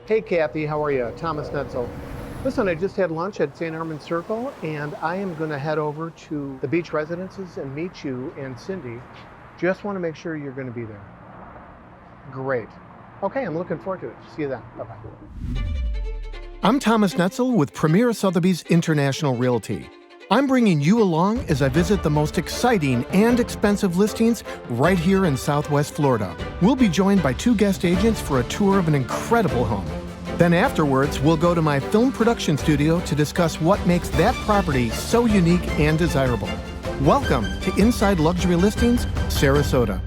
Hey Kathy, how are you? Thomas Netzel. Listen, I just had lunch at St. Armand Circle, and I am going to head over to the beach residences and meet you and Cindy. Just want to make sure you're going to be there. Great. Okay, I'm looking forward to it. See you then. Bye-bye. I'm Thomas Netzel with Premier Sotheby's International Realty. I'm bringing you along as I visit the most exciting and expensive listings right here in Southwest Florida. We'll be joined by 2 guest agents for a tour of an incredible home. Then afterwards, we'll go to my film production studio to discuss what makes that property so unique and desirable. Welcome to Inside Luxury Listings, Sarasota.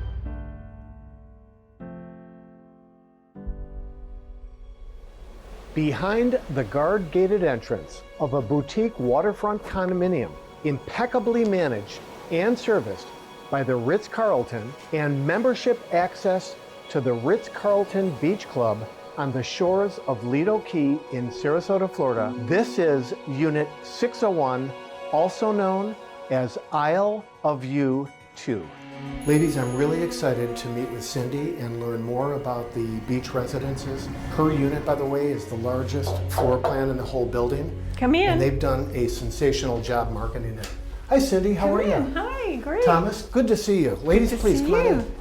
Behind the guard-gated entrance of a boutique waterfront condominium, impeccably managed and serviced by the Ritz-Carlton, and membership access to the Ritz-Carlton Beach Club on the shores of Lido Key in Sarasota, Florida. This is Unit 601, also known as Isle of View 2. Ladies, I'm really excited to meet with Cindy and learn more about the beach residences. Her unit, by the way, is the largest floor plan in the whole building. Come in. And they've done a sensational job marketing it. Hi, Cindy. How are you? Hi, great. Thomas, good to see you. Ladies, please come on in.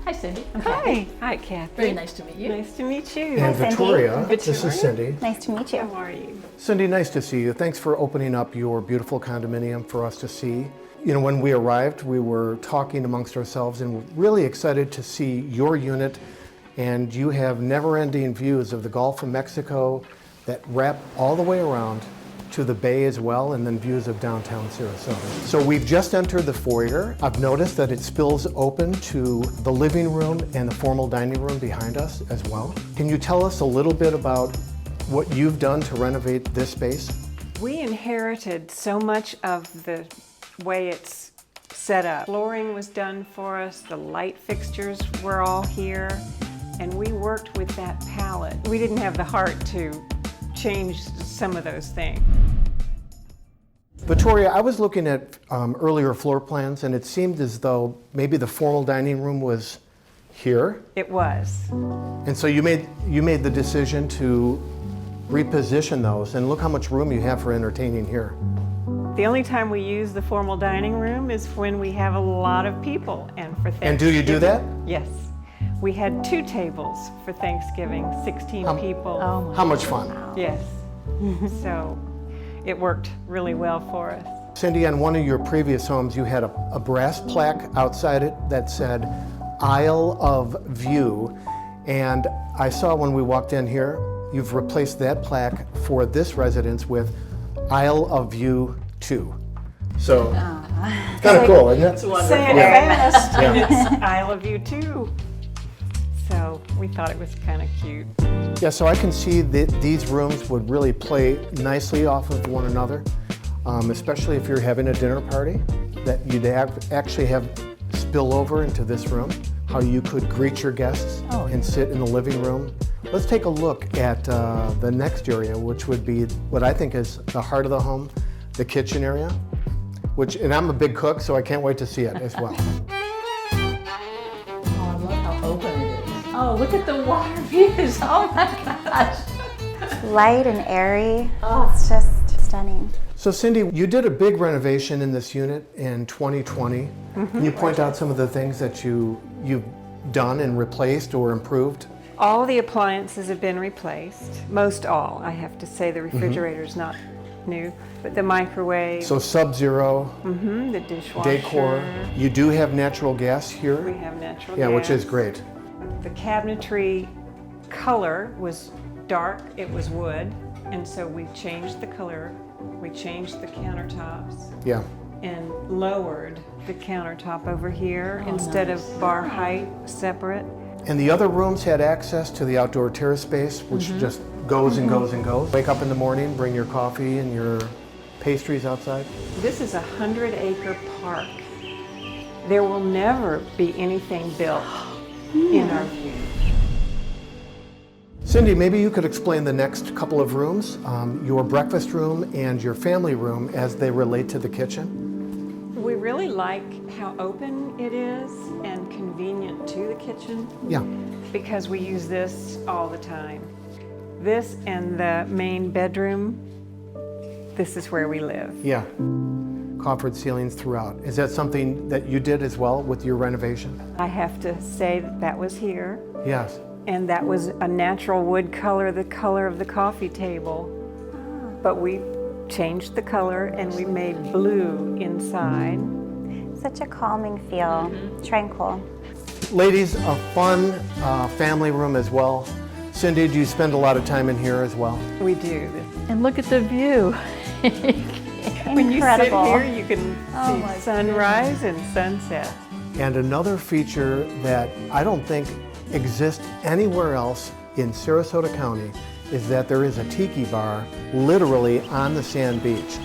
Hi, Cindy. I'm Hi. Kathy. Hi, Kathy. Very nice to meet you. Nice to meet you. And Cindy. Victoria, Good this to is meet Cindy. Nice to meet you. How are you? Cindy, nice to see you. Thanks for opening up your beautiful condominium for us to see. You know, when we arrived, we were talking amongst ourselves and really excited to see your unit. And you have never-ending views of the Gulf of Mexico that wrap all the way around to the bay as well, and then views of downtown Sarasota. So we've just entered the foyer. I've noticed that it spills open to the living room and the formal dining room behind us as well. Can you tell us a little bit about what you've done to renovate this space? We inherited so much of the way it's set up. Flooring was done for us, the light fixtures were all here, and we worked with that palette. We didn't have the heart to change some of those things. Victoria, I was looking at earlier floor plans, and it seemed as though maybe the formal dining room was here. It was. And so you made the decision to reposition those, and look how much room you have for entertaining here. The only time we use the formal dining room is when we have a lot of people and for Thanksgiving. And do you do that? Yes. We had 2 tables for Thanksgiving, 16 people. Oh, How much fun. Yes. So it worked really well for us. Cindy, on one of your previous homes, you had a brass plaque outside it that said Isle of View. And I saw when we walked in here, you've replaced that plaque for this residence with Isle of View 2. So, kind of cool, isn't it? Say it fast, and it's Isle of View too. So we thought it was kind of cute. Yeah, so I can see that these rooms would really play nicely off of one another, especially if you're having a dinner party, that you'd actually have spill over into this room, how you could greet your guests and sit in the living room. Let's take a look at the next area, which would be what I think is the heart of the home, the kitchen area, and I'm a big cook, so I can't wait to see it as well. Oh, I love how open it is. Oh, look at the water views. Oh my gosh. light and airy. Oh, it's just stunning. So Cindy, you did a big renovation in this unit in 2020. Can you point out some of the things that you've done and replaced or improved? All the appliances have been replaced. Most all, I have to say. The refrigerator's not new, but the microwave, So Sub-Zero, the dishwasher. decor. You do have natural gas here? We have natural Yeah, gas. which is great. The cabinetry color was dark, it was wood, and so we changed the color. We changed the countertops Yeah. and lowered the countertop over here instead of bar height separate. And the other rooms had access to the outdoor terrace space, which just goes and goes and goes. Wake up in the morning, bring your coffee and your pastries outside. This is a 100-acre park. There will never be anything built in our view. Cindy, maybe you could explain the next couple of rooms, your breakfast room and your family room as they relate to the kitchen. We really like how open it is and convenient to the kitchen. Yeah. Because we use this all the time. This and the main bedroom, this is where we live. Yeah. Coffered ceilings throughout. Is that something that you did as well with your renovation? I have to say that was here. Yes. And that was a natural wood color, the color of the coffee table. But we changed the color and we made blue inside. Such a calming feel, tranquil. Ladies, a fun family room as well. Cindy, do you spend a lot of time in here as well? We do. And look at the view. When you sit Incredible. here, you can Oh my see sunrise and sunset. And another feature that I don't think exists anywhere else in Sarasota County is that there is a tiki bar literally on the sand beach.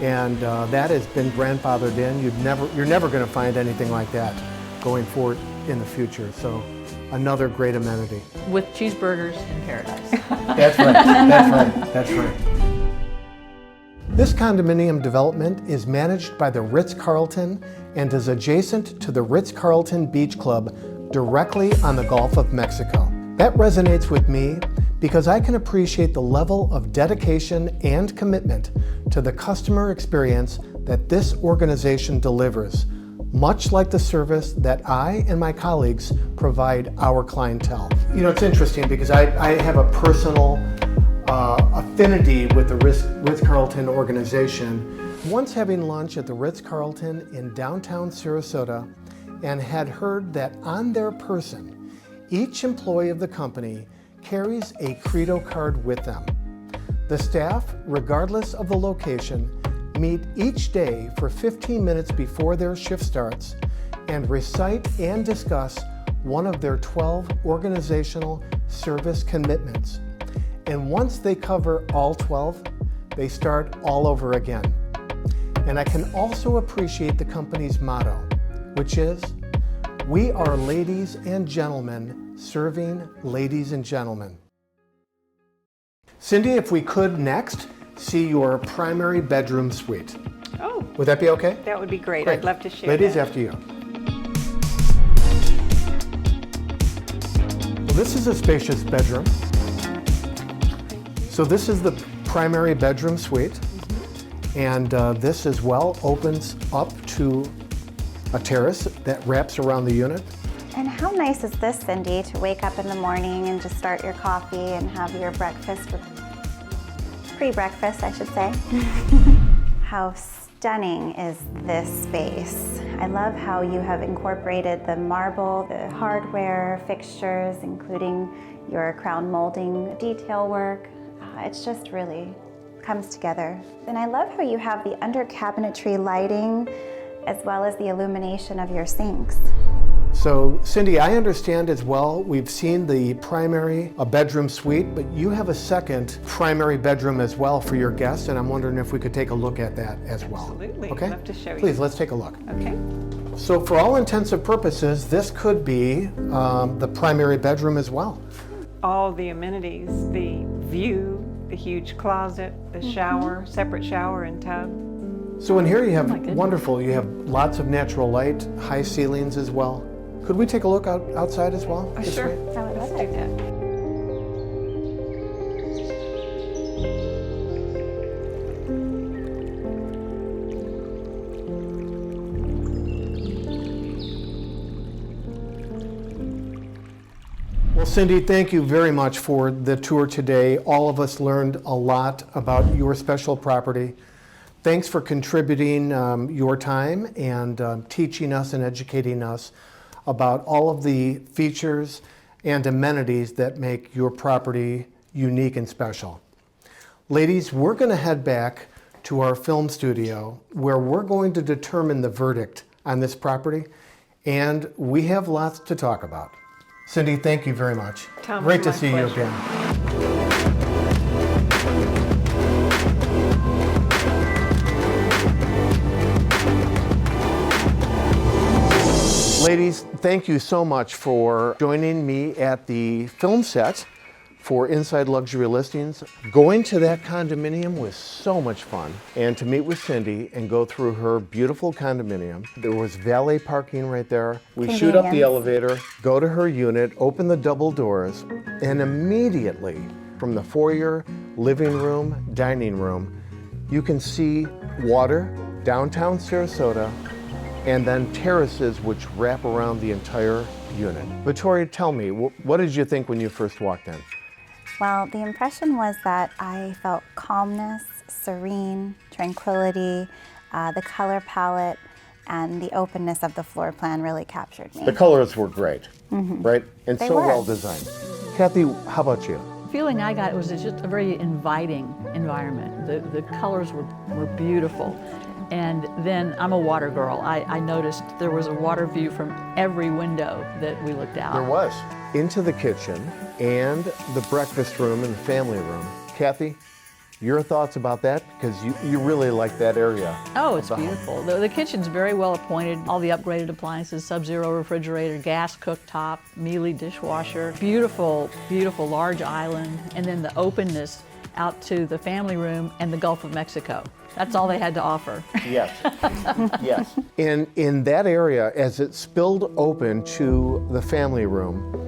And that has been grandfathered in. You're never going to find anything like that going forward in the future. So another great amenity. With cheeseburgers in paradise. That's right, that's right, that's right. This condominium development is managed by the Ritz-Carlton and is adjacent to the Ritz-Carlton Beach Club directly on the Gulf of Mexico. That resonates with me because I can appreciate the level of dedication and commitment to the customer experience that this organization delivers, much like the service that I and my colleagues provide our clientele. You know, it's interesting because I have a personal affinity with the Ritz-Carlton organization. Once having lunch at the Ritz-Carlton in downtown Sarasota and had heard that on their person, each employee of the company carries a Credo card with them. The staff, regardless of the location, meet each day for 15 minutes before their shift starts and recite and discuss one of their 12 organizational service commitments. And once they cover all 12, they start all over again. And I can also appreciate the company's motto, which is, "We are ladies and gentlemen serving ladies and gentlemen." Cindy, if we could next see your primary bedroom suite. Oh, Would that be okay? that would be great. Great. I'd love to share Ladies, that. after you. Well, this is a spacious bedroom. So this is the primary bedroom suite. And this as well opens up to a terrace that wraps around the unit. And how nice is this, Cindy, to wake up in the morning and just start your coffee and have your breakfast, pre-breakfast, I should say. How stunning is this space. I love how you have incorporated the marble, the hardware fixtures, including your crown molding detail work. It's just really comes together. And I love how you have the under cabinetry lighting as well as the illumination of your sinks. So Cindy, I understand as well, we've seen the primary bedroom suite, but you have a second primary bedroom as well for your guests, and I'm wondering if we could take a look at that as well. Absolutely. Okay? I'd love to show you. Please, let's take a look. Okay. So for all intents and purposes, this could be the primary bedroom as well. All the amenities, the view, the huge closet, the shower, separate shower and tub. So in here you have, my goodness. wonderful, you have lots of natural light, high ceilings as well. Could we take a look outside as well? this Sure. way? I would Let's love do it. that. Well, Cindy, thank you very much for the tour today. All of us learned a lot about your special property. Thanks for contributing your time and teaching us and educating us about all of the features and amenities that make your property unique and special. Ladies, we're going to head back to our film studio where we're going to determine the verdict on this property, and we have lots to talk about. Cindy, thank you very much. Tom, Great to my see you pleasure. again. Ladies, thank you so much for joining me at the film set for Inside Luxury Listings. Going to that condominium was so much fun. And to meet with Cindy and go through her beautiful condominium. There was valet parking right there. We shoot up the Convenience. elevator, go to her unit, open the double doors, and immediately from the foyer, living room, dining room, you can see water, downtown Sarasota, and then terraces which wrap around the entire unit. Victoria, tell me, what did you think when you first walked in? Well, the impression was that I felt calmness, serene, tranquility, the color palette, and the openness of the floor plan really captured me. The colors were great, right? And They so were. well designed. Kathy, how about you? The feeling I got was just a very inviting environment. The colors were beautiful. And then I'm a water girl. I noticed there was a water view from every window that we looked out. There was. Into the kitchen and the breakfast room and the family room. Kathy, your thoughts about that? Because you really like that area. Oh, of it's the home. beautiful. The kitchen's very well appointed. All the upgraded appliances, Sub-Zero refrigerator, gas cooktop, Miele dishwasher. Beautiful, beautiful large island. And then the openness out to the family room and the Gulf of Mexico. That's all they had to offer. Yes, yes. And in that area, as it spilled open to the family room,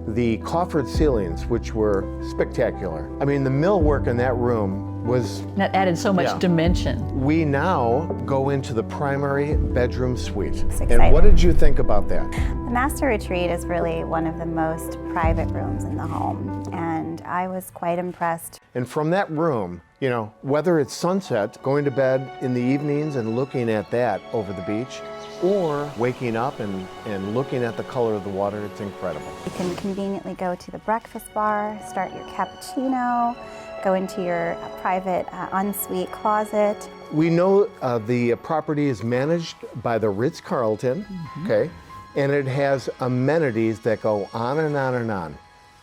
the coffered ceilings, which were spectacular. I mean, the millwork in that room was, That added so much Yeah. dimension. we now go into the primary bedroom suite. And exciting. what did you think about that? The master retreat is really one of the most private rooms in the home, and I was quite impressed. And from that room, you know, whether it's sunset, going to bed in the evenings and looking at that over the beach, or waking up and looking at the color of the water, it's incredible. You can conveniently go to the breakfast bar, start your cappuccino, go into your private ensuite closet. We know the property is managed by the Ritz-Carlton, okay? And it has amenities that go on and on and on.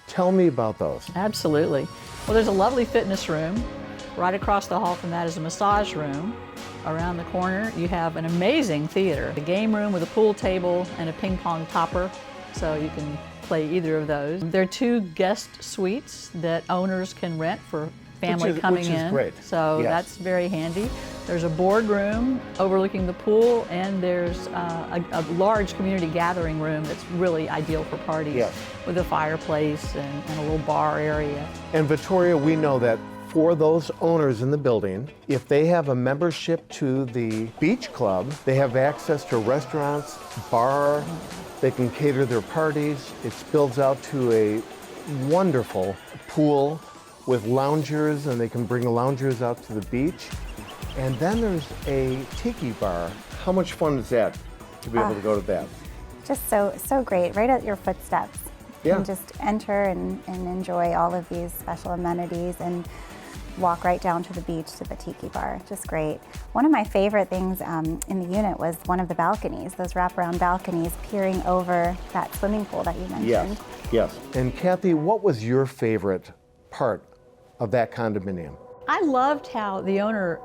Tell me about those. Absolutely. Well, there's a lovely fitness room. Right across the hall from that is a massage room. Around the corner, you have an amazing theater, a game room with a pool table and a ping pong topper, so you can play either of those. There are 2 guest suites that owners can rent for family coming which is in. great. So Yes. that's very handy. There's a boardroom overlooking the pool, and there's a large community gathering room that's really ideal for parties, Yes. with a fireplace and a little bar area. And Victoria, we know that for those owners in the building, if they have a membership to the beach club, they have access to restaurants, bar, they can cater their parties. It spills out to a wonderful pool with loungers, and they can bring loungers out to the beach. And then there's a tiki bar. How much fun is that to be able to go to that? Just so great, right at your footsteps. You Yeah. can just enter and enjoy all of these special amenities and walk right down to the beach to the tiki bar. Just great. One of my favorite things in the unit was one of the balconies, those wraparound balconies peering over that swimming pool that you mentioned. Yes, yes. And Kathy, what was your favorite part of that condominium? I loved how the owner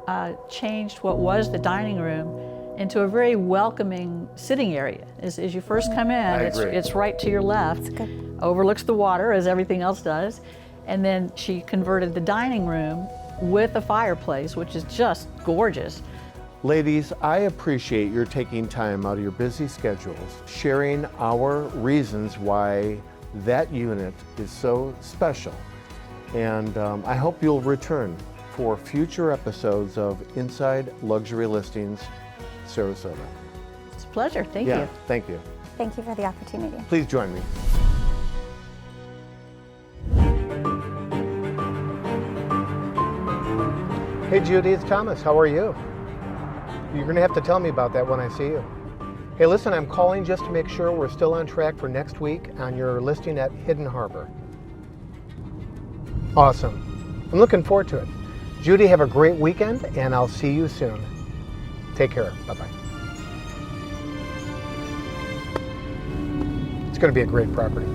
changed what was the dining room into a very welcoming sitting area. As you first come in, agree. it's right to your left, overlooks the water as everything else does, and then she converted the dining room with a fireplace, which is just gorgeous. Ladies, I appreciate your taking time out of your busy schedules, sharing our reasons why that unit is so special. And I hope you'll return for future episodes of Inside Luxury Listings, Sarasota. It's a pleasure. Thank you. Thank you. Thank you for the opportunity. Please join me. Hey Judy, it's Thomas. How are you? You're gonna have to tell me about that when I see you. Hey, listen, I'm calling just to make sure we're still on track for next week on your listing at Hidden Harbor. Awesome. I'm looking forward to it. Judy, have a great weekend, and I'll see you soon. Take care. Bye-bye. It's going to be a great property.